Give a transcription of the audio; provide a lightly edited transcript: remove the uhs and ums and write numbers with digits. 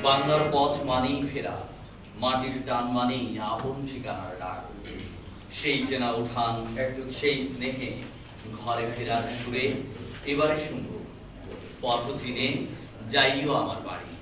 বাংলার পথ মানেই ফেরা, মাটির টান মানেই আপন ঠিকানার ডাক। সেই চেনা উঠান, সেই স্নেহে ঘরে ফেরার সুরে এবারে শুনবো, পথ চিনে যাইও আমার বাড়ি।